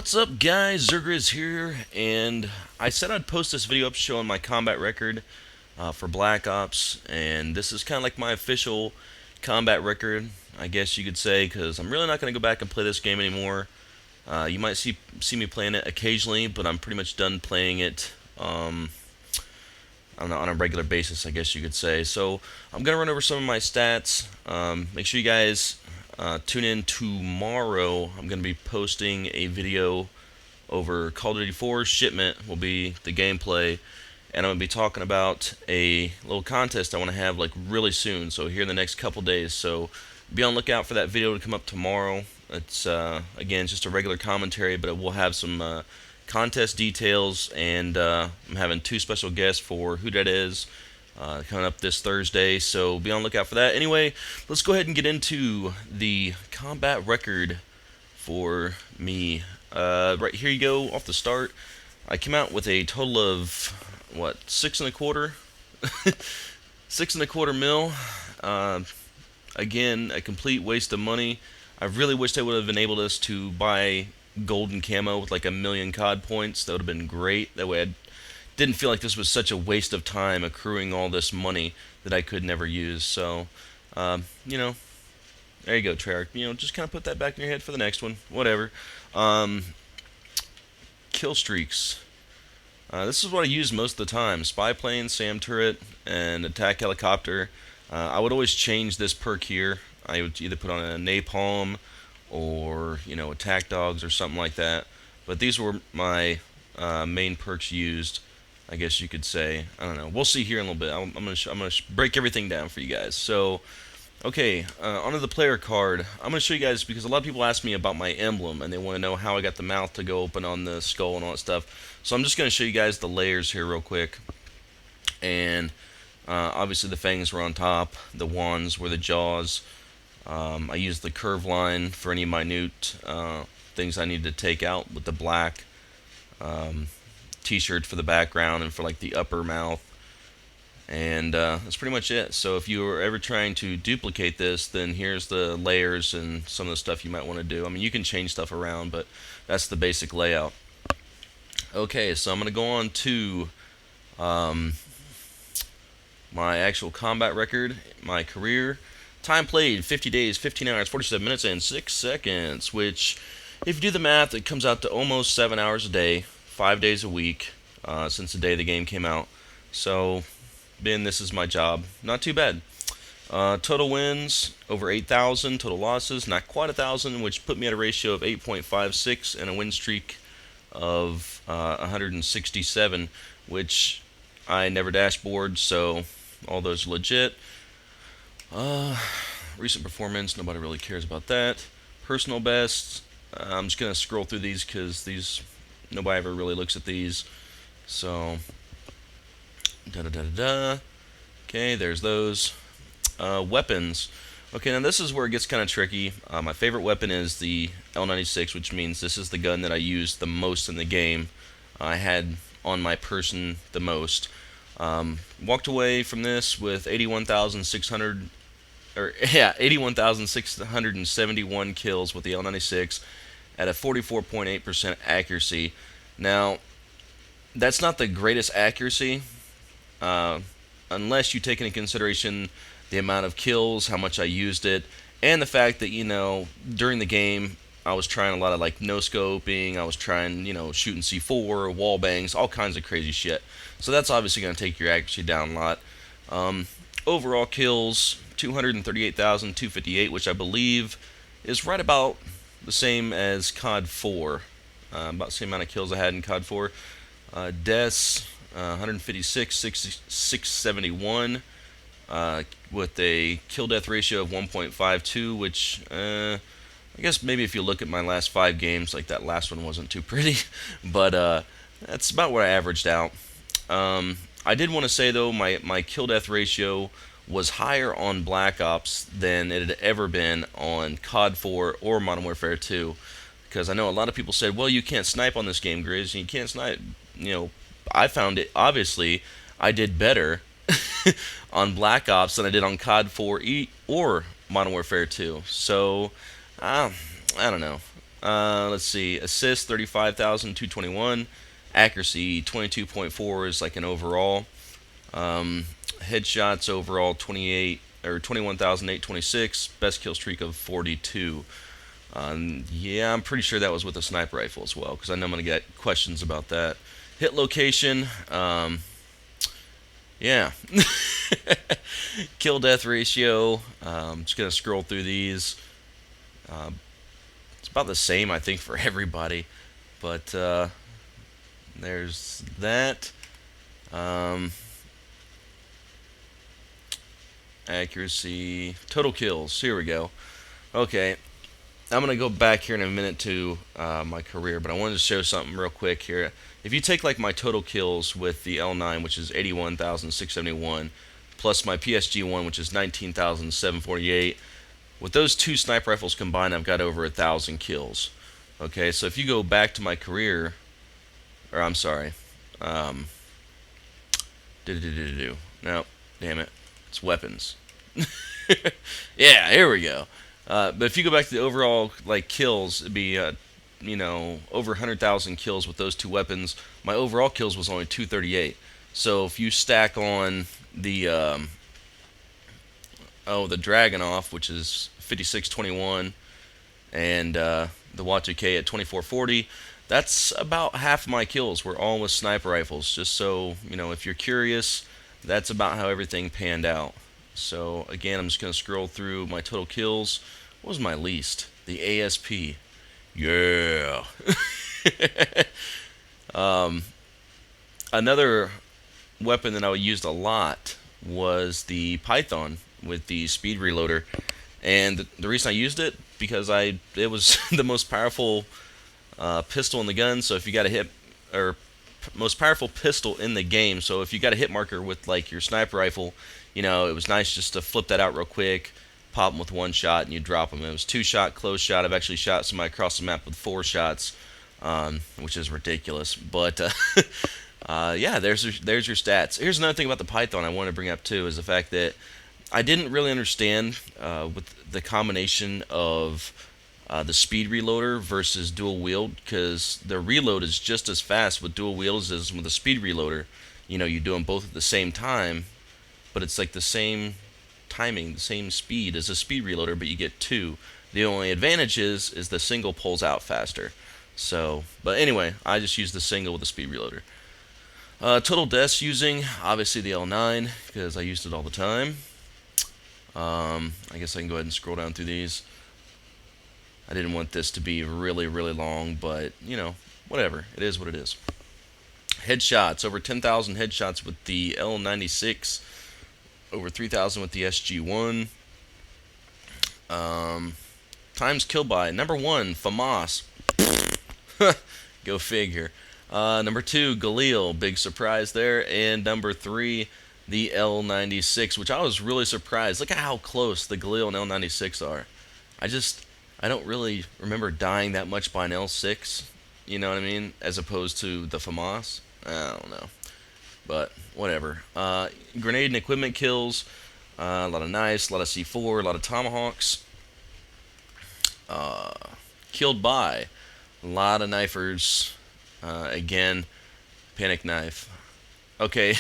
What's up, guys? zzirGrizz here, and I said I'd post this video up showing my combat record for Black Ops, and this is kind of like my official combat record, I guess you could say, because I'm really not going to go back and play this game anymore. You might see me playing it occasionally, but I'm pretty much done playing it on a regular basis, I guess you could say. So I'm going to run over some of my stats. Make sure you guys tune in tomorrow. I'm going to be posting a video over Call of Duty 4 Shipment, will be the gameplay, and I'm going to be talking about a little contest I want to have like really soon, so here in the next couple days. So be on the lookout for that video to come up tomorrow. It's again just a regular commentary, but it will have some contest details, and I'm having two special guests for who that is coming up this Thursday, so be on the lookout for that. Anyway, let's go ahead and get into the combat record for me. Right here you go off the start. I came out with a total of what, 6.25 6.25 mil. Again, a complete waste of money. I really wish they would have enabled us to buy golden camo with like 1,000,000 COD points. That would have been great. That way I didn't feel like this was such a waste of time accruing all this money that I could never use. So, you know, there you go, Treyarch. You know, just kind of put that back in your head for the next one. Whatever. Killstreaks. This is what I use most of the time. Spy plane, SAM turret, and attack helicopter. I would always change this perk here. I would either put on a Napalm or, you know, attack dogs or something like that. But these were my main perks used, I guess you could say. I don't know. We'll see here in a little bit. I'm gonna break everything down for you guys. So, okay, onto the player card. I'm gonna show you guys because a lot of people ask me about my emblem and they want to know how I got the mouth to go open on the skull and all that stuff. So I'm just gonna show you guys the layers here real quick. And obviously the fangs were on top. The wands were the jaws. I used the curve line for any minute things I needed to take out with the black. T-shirt for the background and for like the upper mouth, and that's pretty much it. So if you were ever trying to duplicate this, then here's the layers and some of the stuff you might want to do. I mean, you can change stuff around, but that's the basic layout. Okay, so I'm going to go on to my actual combat record, my career. Time played, 50 days, 15 hours, 47 minutes, and 6 seconds, which, if you do the math, it comes out to almost 7 hours a day, 5 days a week, since the day the game came out. So, being this is my job, not too bad. Total wins, over 8,000. Total losses, not quite 1,000, which put me at a ratio of 8.56 and a win streak of 167, which I never dashboard, so all those are legit. Recent performance, nobody really cares about that. Personal best, I'm just going to scroll through these because nobody ever really looks at these. So, okay, there's those. Weapons. Okay, now this is where it gets kind of tricky. My favorite weapon is the L96, which means this is the gun that I used the most in the game. I had on my person the most. Walked away from this with 81,671 kills with the L96 at a 44.8% accuracy. Now, that's not the greatest accuracy, unless you take into consideration the amount of kills, how much I used it, and the fact that, you know, during the game, I was trying a lot of, like, no-scoping, I was trying, you know, shooting C4, wall bangs, all kinds of crazy shit. So that's obviously going to take your accuracy down a lot. Overall kills, 238,258, which I believe is right about the same as COD 4. About the same amount of kills I had in COD 4. Deaths, 156, 671, with a kill-death ratio of 1.52, which, I guess maybe if you look at my last 5 games, like that last one wasn't too pretty, but that's about what I averaged out. I did want to say, though, my kill-death ratio was higher on Black Ops than it had ever been on COD 4 or Modern Warfare 2. Because I know a lot of people said, well, you can't snipe on this game, Grizz. You can't snipe. You know, I found it, obviously, I did better on Black Ops than I did on COD 4 or Modern Warfare 2. So, I don't know. Let's see. Assist 35,221. Accuracy 22.4 is like an overall. Headshots overall 28 or 21,826. Best kill streak of 42. Yeah, I'm pretty sure that was with a sniper rifle as well, because I know I'm gonna get questions about that. Hit location. Yeah. Kill death ratio. Just gonna scroll through these. It's about the same, I think, for everybody. But there's that. Um, Accuracy. Total kills. Here we go. Okay. I'm going to go back here in a minute to my career, but I wanted to show something real quick here. If you take like my total kills with the L9, which is 81,671, plus my PSG1, which is 19,748, with those two sniper rifles combined, I've got over 1,000 kills. Okay, so if you go back to my career, or I'm sorry, um, no, damn it, it's weapons. Yeah, here we go. But if you go back to the overall like kills, it'd be over 100,000 kills with those two weapons. My overall kills was only 238. So if you stack on the the Dragunov, which is 5621, and the Y2K at 2440, that's about half my kills were all with sniper rifles. Just so you know, if you're curious, that's about how everything panned out. So again, I'm just going to scroll through my total kills. What was my least? The ASP. Yeah. Another weapon that I used a lot was the Python with the speed reloader. And the reason I used it, because it was the most powerful pistol in the gun. So if you got a hit, or most powerful pistol in the game. So if you got a hit marker with like your sniper rifle, it was nice just to flip that out real quick, pop them with one shot, and you drop them. It was 2-shot, close shot. I've actually shot somebody across the map with 4 shots, which is ridiculous. But yeah, there's your stats. Here's another thing about the Python I want to bring up too, is the fact that I didn't really understand with the combination of the speed reloader versus dual wield, because the reload is just as fast with dual wields as with the speed reloader. You do them both at the same time, but it's like the same timing, the same speed as a speed reloader, but you get 2. The only advantage is the single pulls out faster. So, but anyway, I just use the single with the speed reloader. Total deaths using, obviously, the L9, because I used it all the time. I guess I can go ahead and scroll down through these. I didn't want this to be really, really long, but, whatever. It is what it is. Headshots. Over 10,000 headshots with the L96. Over 3,000 with the SG1. Times killed by. Number 1, FAMAS. Go figure. Number 2, Galil. Big surprise there. And number 3, the L96, which I was really surprised. Look at how close the Galil and L96 are. I don't really remember dying that much by an L6, you know what I mean, as opposed to the FAMAS. I don't know, but whatever. Grenade and equipment kills, a lot of knives, a lot of C4, a lot of tomahawks. Killed by, a lot of knifers. Again, panic knife. Okay,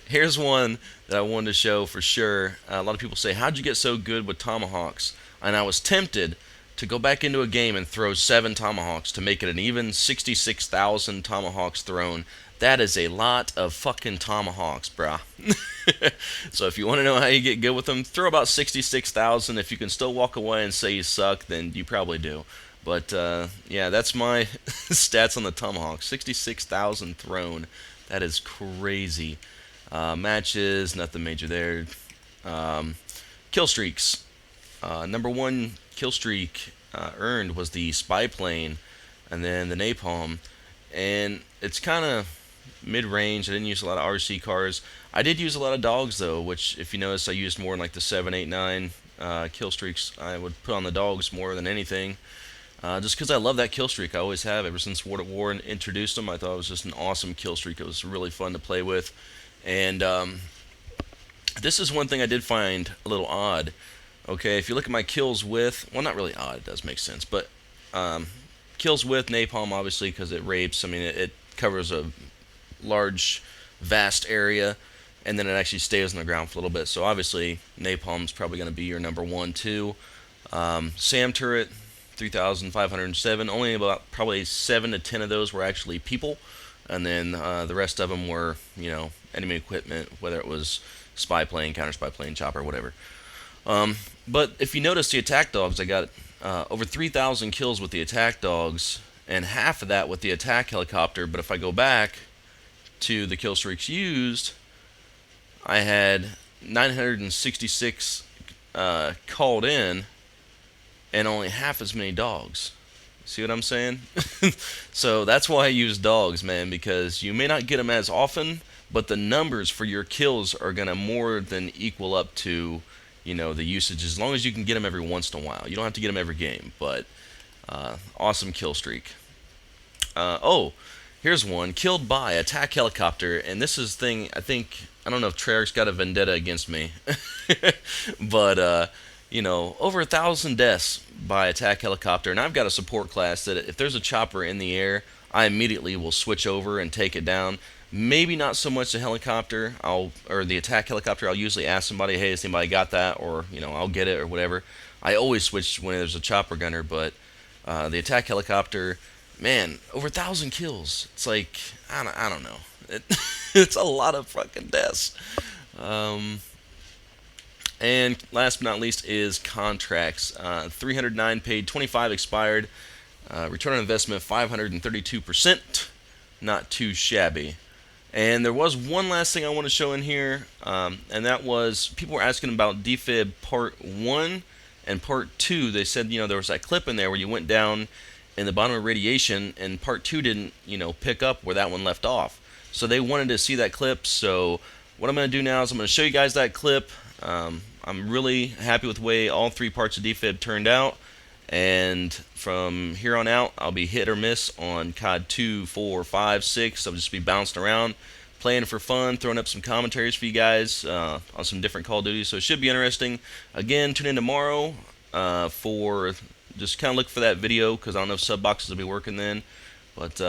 here's one that I wanted to show for sure. A lot of people say, how'd you get so good with tomahawks? And I was tempted to go back into a game and throw 7 tomahawks to make it an even 66,000 tomahawks thrown. That is a lot of fucking tomahawks, brah. So if you want to know how you get good with them, throw about 66,000. If you can still walk away and say you suck, then you probably do. But yeah, that's my stats on the tomahawk. 66,000 thrown. That is crazy. Matches, nothing major there. Killstreaks. Number 1 kill streak earned was the spy plane, and then the Napalm. And it's kind of mid-range. I didn't use a lot of RC cars. I did use a lot of dogs though, which if you notice I used more in like the 7, 8, 9 kill streaks. I would put on the dogs more than anything. Just because I love that kill streak. I always have ever since World at War introduced them. I thought it was just an awesome kill streak. It was really fun to play with. And this is one thing I did find a little odd. Okay, if you look at my kills with, well, not really odd, it does make sense, but Kills with napalm, obviously, because it rapes. I mean, it covers a large, vast area, and then it actually stays on the ground for a little bit. So obviously, napalm's probably going to be your number one, too. SAM turret, 3,507. Only about probably 7 to 10 of those were actually people, and then the rest of them were, enemy equipment, whether it was spy plane, counter spy plane, chopper, whatever. But if you notice the attack dogs, I got over 3,000 kills with the attack dogs, and half of that with the attack helicopter. But if I go back to the kill streaks used, I had 966 called in, and only half as many dogs. See what I'm saying? So that's why I use dogs, man, because you may not get them as often, but the numbers for your kills are going to more than equal up to, the usage, as long as you can get them every once in a while. You don't have to get them every game, but awesome kill streak. Oh, here's one. Killed by attack helicopter, and this is thing, I don't know if Treyarch's got a vendetta against me, but, over 1,000 deaths by attack helicopter, and I've got a support class that if there's a chopper in the air, I immediately will switch over and take it down. Maybe not so much the helicopter, or the attack helicopter. I'll usually ask somebody, hey, has anybody got that? Or, I'll get it or whatever. I always switch when there's a chopper gunner, but the attack helicopter, man, over 1,000 kills. It's like, I don't know. It's a lot of fucking deaths. And last but not least is contracts. 309 paid, 25 expired. Return on investment 532%. Not too shabby. And there was one last thing I want to show in here, and that was, people were asking about defib part 1 and part 2. They said, there was that clip in there where you went down in the bottom of radiation, and part 2 didn't, pick up where that one left off. So they wanted to see that clip, so what I'm going to do now is I'm going to show you guys that clip. I'm really happy with the way all 3 parts of defib turned out. And from here on out, I'll be hit or miss on COD 2, 4, 5, 6. I'll just be bouncing around, playing for fun, throwing up some commentaries for you guys on some different Call of Duty. So it should be interesting. Again, tune in tomorrow for just kind of look for that video, because I don't know if sub boxes will be working then. But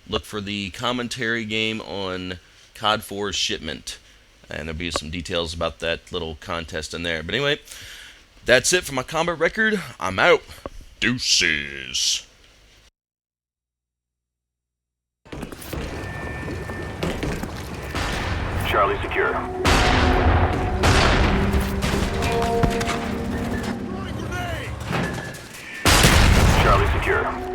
look for the commentary game on COD 4's shipment. And there'll be some details about that little contest in there. But anyway, that's it for my combat record. I'm out. Deuces. Charlie secure. Charlie secure.